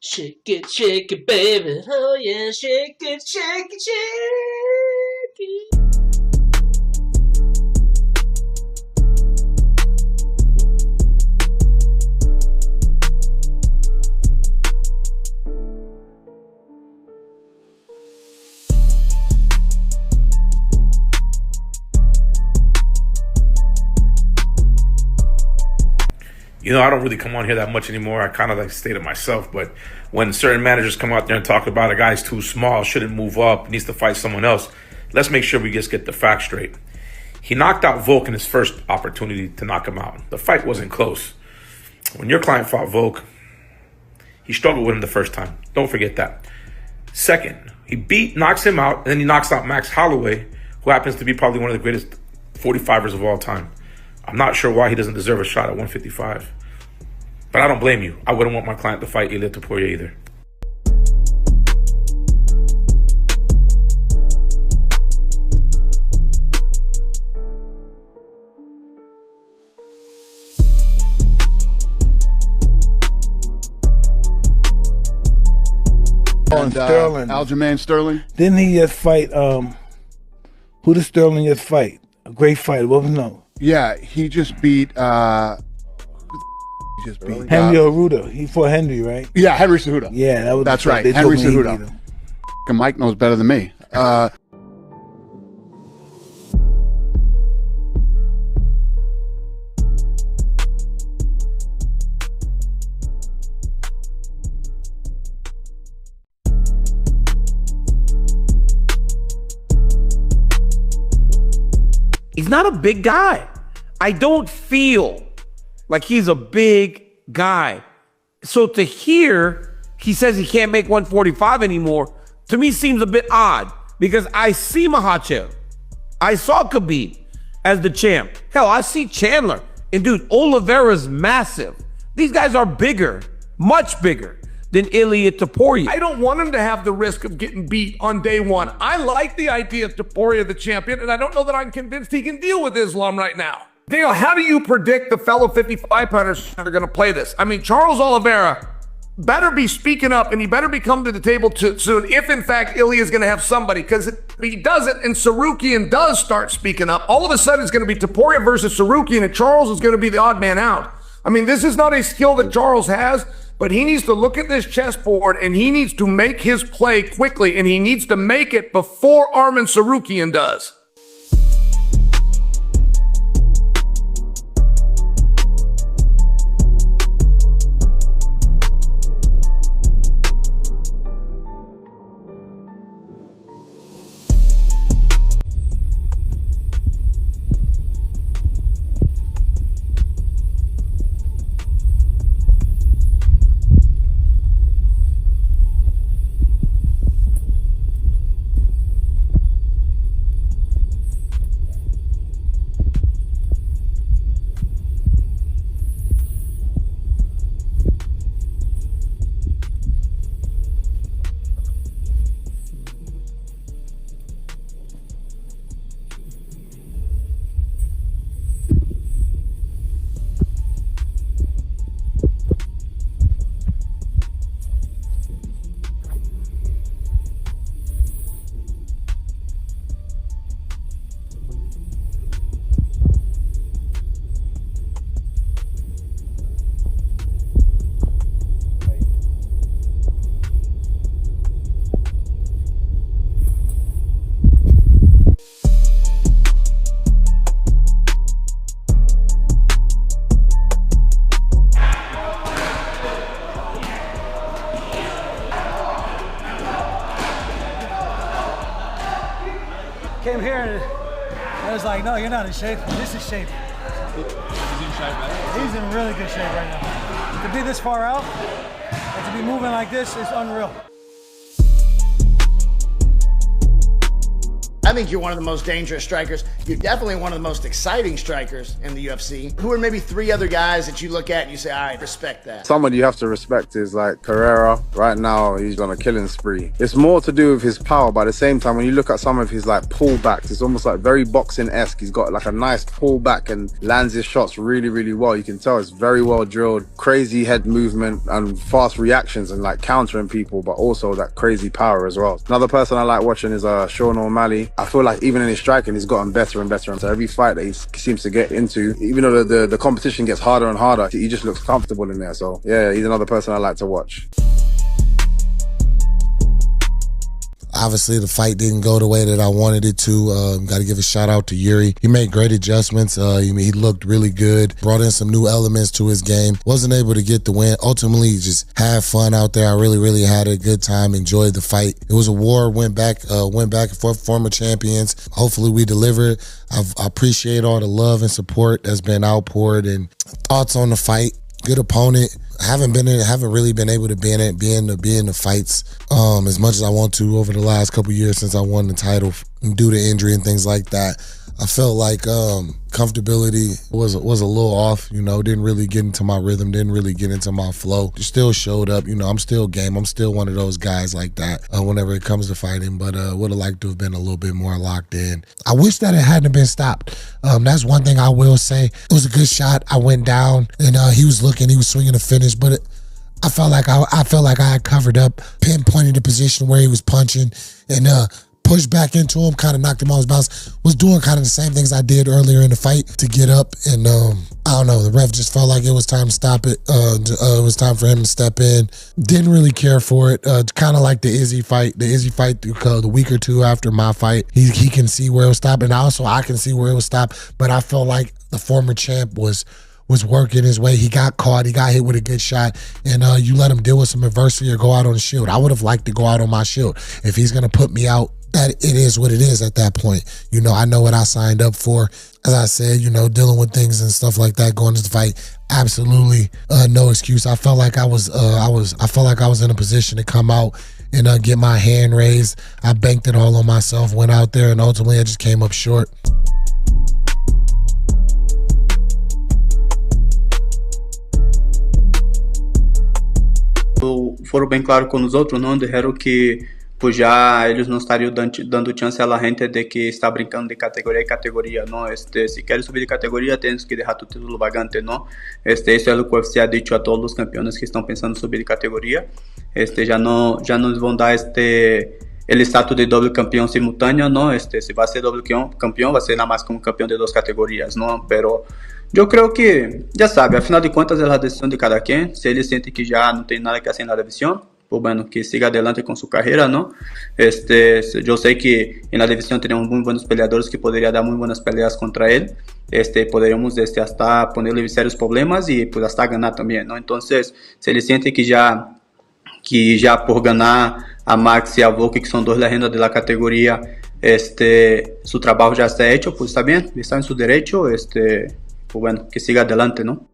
Shake it, baby. Oh yeah, shake it, shake it, shake it. You know, I don't really come on here that much anymore. I kind of like stay to myself. But when certain managers come out there and talk about a guy's too small, shouldn't move up, needs to fight someone else, let's make sure we just get the facts straight. He knocked out Volk in his first opportunity to knock him out. The fight wasn't close. When your client fought Volk, he struggled with him the first time. Don't forget that. Second, he knocks him out, and then he knocks out Max Holloway, who happens to be probably one of the greatest 45ers of all time. I'm not sure why he doesn't deserve a shot at 155. But I don't blame you. I wouldn't want my client to fight Ilia Topuria either. Sterling. Aljamain Sterling. Didn't he just fight, who did Sterling just fight? A great fighter, what was his name? Yeah, he just beat, Henry Cejudo. He fought Henry, right? Yeah, Henry Cejudo. Yeah, that's right. Henry Cejudo. Mike knows better than me. He's not a big guy. I don't feel like he's a big guy. So to hear he says he can't make 145 anymore, to me seems a bit odd because I see Makhachev. I saw Khabib as the champ. Hell, I see Chandler. And dude, Oliveira's massive. These guys are bigger, much bigger than Ilia Topuria. I don't want him to have the risk of getting beat on day one. I like the idea of Topuria the champion, and I don't know that I'm convinced he can deal with Islam right now. Dale, how do you predict the fellow 55-pounders are going to play this? I mean, Charles Oliveira better be speaking up, and he better be coming to the table soon if, in fact, Ilia is going to have somebody. Because if he doesn't and Sarukian does start speaking up, all of a sudden it's going to be Topuria versus Sarukian, and Charles is going to be the odd man out. I mean, this is not a skill that Charles has, but he needs to look at this chessboard and he needs to make his play quickly, and he needs to make it before Arman Sarukian does. Came here and I was like, no, you're not in shape. This is shape. He's in shape, man. He's in really good shape right now. To be this far out and to be moving like this is unreal. I think you're one of the most dangerous strikers. You're definitely one of the most exciting strikers in the UFC. Who are maybe 3 other guys that you look at and you say, all right, respect that? Someone you have to respect is like Pereira. Right now, he's on a killing spree. It's more to do with his power, but at the same time, when you look at some of his like pullbacks, it's almost like very boxing-esque. He's got like a nice pullback and lands his shots really, really well. You can tell it's very well drilled, crazy head movement and fast reactions and like countering people, but also that crazy power as well. Another person I like watching is Sean O'Malley. I feel like even in his striking, he's gotten better and better. So every fight that he seems to get into, even though the competition gets harder and harder, he just looks comfortable in there. So yeah, he's another person I like to watch. Obviously, the fight didn't go the way that I wanted it to. Got to give a shout out to Jiri. He made great adjustments. He looked really good. Brought in some new elements to his game. Wasn't able to get the win. Ultimately, just had fun out there. I really, really had a good time. Enjoyed the fight. It was a war. Went back and forth. Former champions. Hopefully, we delivered. I appreciate all the love and support that's been outpoured and thoughts on the fight. Good opponent. Haven't really been able to be in the fights as much as I want to over the last couple years since I won the title due to injury and things like that. I felt like comfortability was a little off, didn't really get into my rhythm, didn't really get into my flow. Still showed up, I'm still game. I'm still one of those guys like that whenever it comes to fighting, but would have liked to have been a little bit more locked in. I wish that it hadn't been stopped. That's one thing I will say. It was a good shot. I went down and he was swinging a finish, but I felt like I had covered up, pinpointed the position where he was punching and pushed back into him, kind of knocked him off his balance, was doing kind of the same things I did earlier in the fight to get up. And I don't know, the ref just felt like it was time to stop it. It was time for him to step in. Didn't really care for it. Kind of like the Izzy fight. The week or two after my fight, he can see where it was stopped, and also I can see where it was stopped. But I felt like the former champ was working his way. He got caught. He got hit with a good shot, and you let him deal with some adversity or go out on the shield. I would have liked to go out on my shield. If he's going to put me out, that it is what it is at that point. I know what I signed up for. As I said, dealing with things and stuff like that going into the fight, absolutely no excuse. I felt like I was in a position to come out and get my hand raised. I banked it all on myself, went out there, and ultimately I just came up short. Foram bem claros com os outros, não disseram que pues já eles não estariam dando chance a la gente de que está brincando de categoría y categoría, ¿no? Si quieres subir de categoría tienes que dejar tu título vagante, ¿no? Eso es lo que UFC ha dicho a todos los campeones que están pensando en subir de categoría. Ya no les van a dar el estatus de doble campeón simultáneo, ¿no? Si va a ser doble campeón va a ser nada más como campeón de 2 categorías, ¿no? Pero yo creo que, ya sabe, al final de cuentas es la decisión de cada quien. Si él siente que ya no tiene nada que hacer en la división, pues bueno, que siga adelante con su carrera, ¿no? Yo sé que en la división tenemos muy buenos peleadores que podrían dar muy buenas peleas contra él. Podríamos hasta ponerle serios problemas y pues hasta ganar también, ¿no? Entonces, si él siente que ya por ganar a Max y a Volk, que son 2 leyendas de la categoría, su trabajo ya está hecho, pues está bien, está en su derecho, pues bueno, que siga adelante, ¿no?